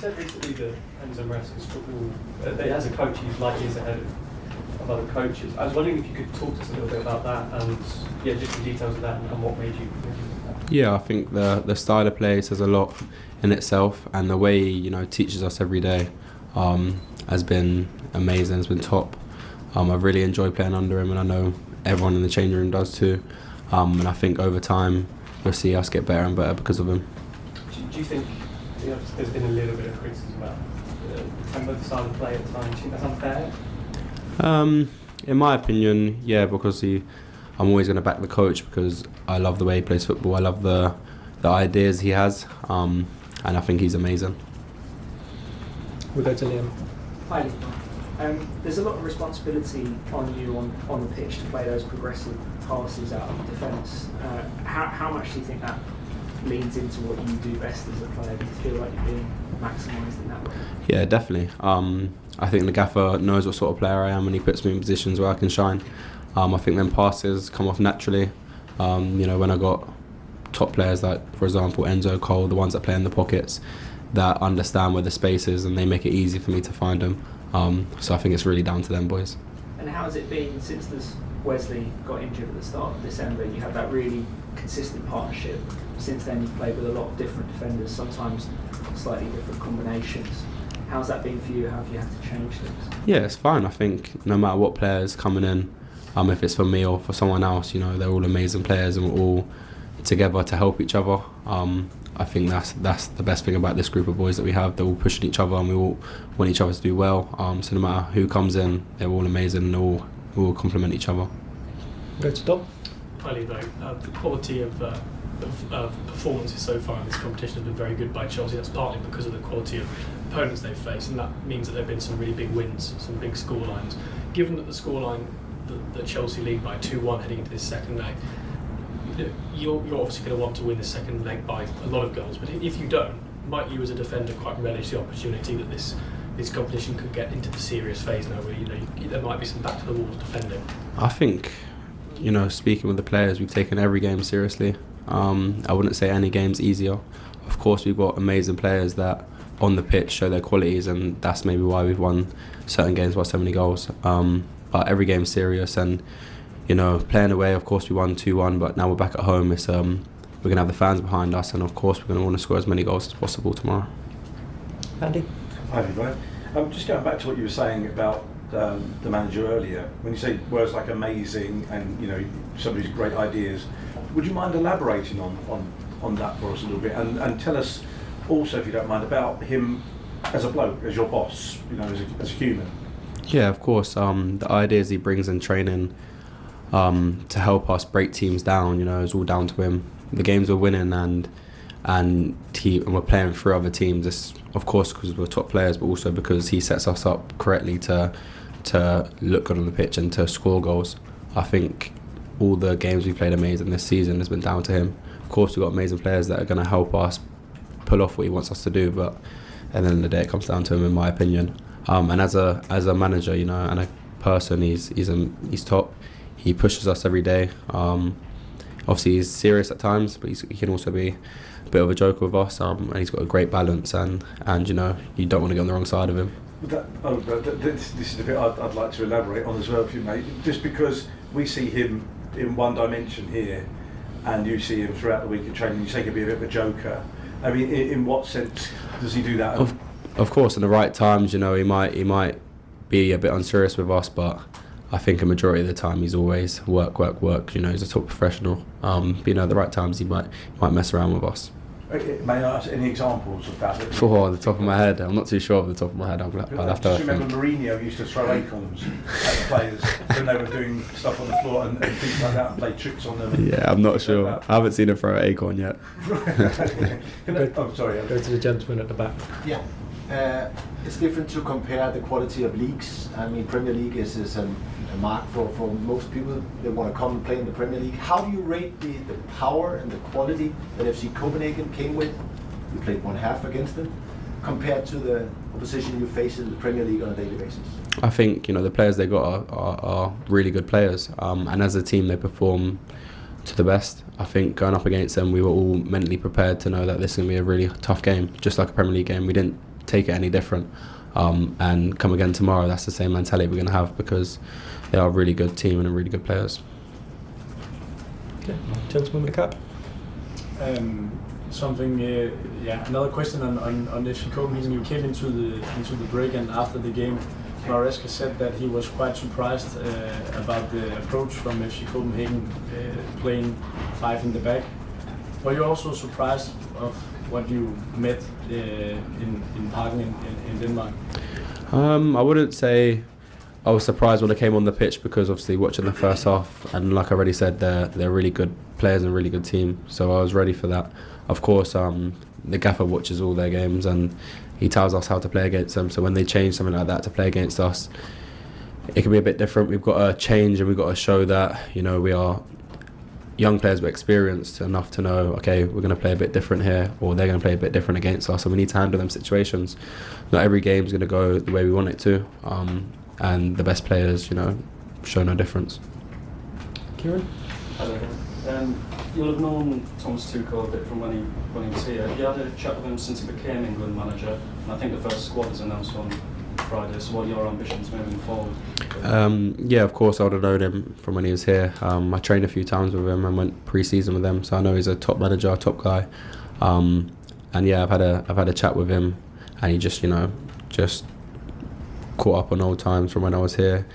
said recently that Enzo Maresca's football, that as a coach, he's like years ahead of other coaches. I was wondering if you could talk to us a little bit about that and just the details of that and what made you Yeah, I think the style of play says a lot in itself, and the way he teaches us every day has been amazing. It's been top. I've really enjoyed playing under him, and I know everyone in the changing room does too. And I think over time you'll see us get better and better because of him. Do you think there's been a little bit of criticism about the tempo, the style of play at times? Do you think that's unfair? In my opinion, yeah, because I'm always going to back the coach because I love the way he plays football. I love the ideas he has, and I think he's amazing. We'll go to Liam. Hi, Liam. There's a lot of responsibility on you on the pitch to play those progressive passes out of defence. How much do you think that leans into what you do best as a player? Do you feel like you're being maximised in that way? Yeah, definitely. I think the gaffer knows what sort of player I am, and he puts me in positions where I can shine. I think them passes come off naturally. When I got top players like, for example, Enzo, Cole, the ones that play in the pockets, that understand where the space is, and they make it easy for me to find them. So I think it's really down to them boys. And how has it been since Wesley got injured at the start of December? You had that really consistent partnership. Since then you've played with a lot of different defenders, sometimes slightly different combinations. How's that been for you? How have you had to change things? Yeah, it's fine. I think no matter what player's coming in, if it's for me or for someone else, they're all amazing players and we're all together to help each other. I think that's the best thing about this group of boys that we have. They're all pushing each other and we all want each other to do well. So no matter who comes in, they're all amazing and we all complement each other. Go to Dom. Hi, Levo. The quality of performances so far in this competition has been very good by Chelsea. That's partly because of the quality of opponents they've faced, and that means that there have been some really big wins, some big scorelines. Given that the scoreline that Chelsea lead by 2-1 heading into this second leg, you're obviously going to want to win the second leg by a lot of goals, but if you don't, might you as a defender quite relish the opportunity that this competition could get into the serious phase now where there might be some back to the walls defending? I think, speaking with the players, we've taken every game seriously. I wouldn't say any game's easier. Of course, we've got amazing players that on the pitch show their qualities, and that's maybe why we've won certain games by so many goals. But every game's serious, and playing away, of course we won 2-1, but now we're back at home. It's we're gonna have the fans behind us, and of course we're gonna want to score as many goals as possible tomorrow. Andy. Hi, everyone. Just going back to what you were saying about the manager earlier, when you say words like amazing and somebody's great ideas, would you mind elaborating on that for us a little bit, and tell us also, if you don't mind, about him as a bloke, as your boss, as a human? Yeah, of course. The ideas he brings in training to help us break teams down, is all down to him. The games we're winning and we're playing through other teams. It's, of course, because we're top players, but also because he sets us up correctly to look good on the pitch and to score goals. I think all the games we've played amazing this season has been down to him. Of course, we've got amazing players that are going to help us pull off what he wants us to do, but at the end of the day, it comes down to him, in my opinion. And as a manager, and a person, he's top. He pushes us every day. Obviously, he's serious at times, but he can also be a bit of a joker with us. And he's got a great balance, and you don't want to get on the wrong side of him. This is the bit I'd like to elaborate on as well, if you may. Just because we see him in one dimension here, and you see him throughout the week of training, you say he can be a bit of a joker. I mean, in what sense does he do that? Of course, in the right times, he might be a bit unserious with us, but I think a majority of the time he's always work. He's a top professional. But the right times he might mess around with us. May I ask any examples of that? For the top of my head, I'm not too sure of the top of my head. I'll have to. I just remember Mourinho used to throw acorns at the players when they were doing stuff on the floor and things like that, and play tricks on them. Yeah, I'm not sure. Like I haven't seen him throw an acorn yet. Sorry. Go to the gentleman at the back. Yeah. It's different to compare the quality of leagues. I mean, Premier League is a mark for most people. They want to come and play in the Premier League. How do you rate the power and the quality that FC Copenhagen came with? You played one half against them, compared to the opposition you face in the Premier League on a daily basis. I think the players they got are really good players, and as a team they perform to the best. I think going up against them, we were all mentally prepared to know that this is going to be a really tough game, just like a Premier League game. We didn't take it any different. And come again tomorrow, that's the same mentality we're going to have, because they are a really good team and really good players. Okay, gentleman with the cap. Another question on FC Copenhagen. You came into the break, and after the game, Maresca said that he was quite surprised about the approach from FC Copenhagen, playing 5 in the back. Were you also surprised of what you met in Parken in Denmark? I wouldn't say I was surprised when I came on the pitch, because obviously watching the first half, and like I already said, they're really good players and a really good team, so I was ready for that. Of course, the gaffer watches all their games and he tells us how to play against them, so when they change something like that to play against us, it can be a bit different. We've got to change, and we've got to show that, you know, we are young players, but experienced enough to know, okay, we're going to play a bit different here, or they're going to play a bit different against us, and we need to handle them situations. Not every game's going to go the way we want it to, and the best players, you know, show no difference. Kieran? Hello. You'll have known Thomas Tuchel a bit from when he was here. Have you had a chat with him since he became England manager? And I think the first squad is announced on Friday, so what are your ambitions moving forward? Yeah, of course I would have known him from when he was here. I trained a few times with him and went pre-season with him, so I know he's a top manager, top guy. And yeah, I've had a chat with him, and he just caught up on old times from when I was here.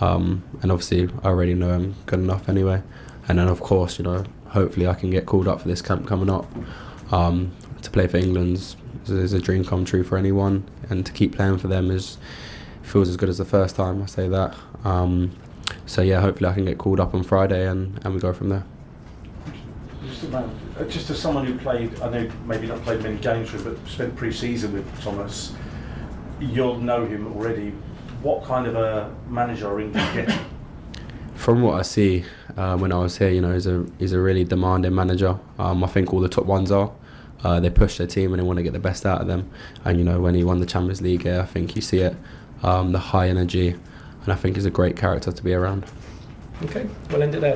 And obviously I already know him good enough anyway. And then of course, you know, hopefully I can get called up for this camp coming up. To play for England is a dream come true for anyone, and to keep playing for them feels as good as the first time, I say that. So yeah, hopefully I can get called up on Friday and we go from there. Just as someone who played, I know maybe not played many games with, but spent pre-season with Thomas, you'll know him already. What kind of a manager are England getting? From what I see when I was here, you know, he's a really demanding manager. I think all the top ones are. They push their team and they want to get the best out of them. And you know, when he won the Champions League here, I think you see it, the high energy, and I think he's a great character to be around. Okay, we'll end it there.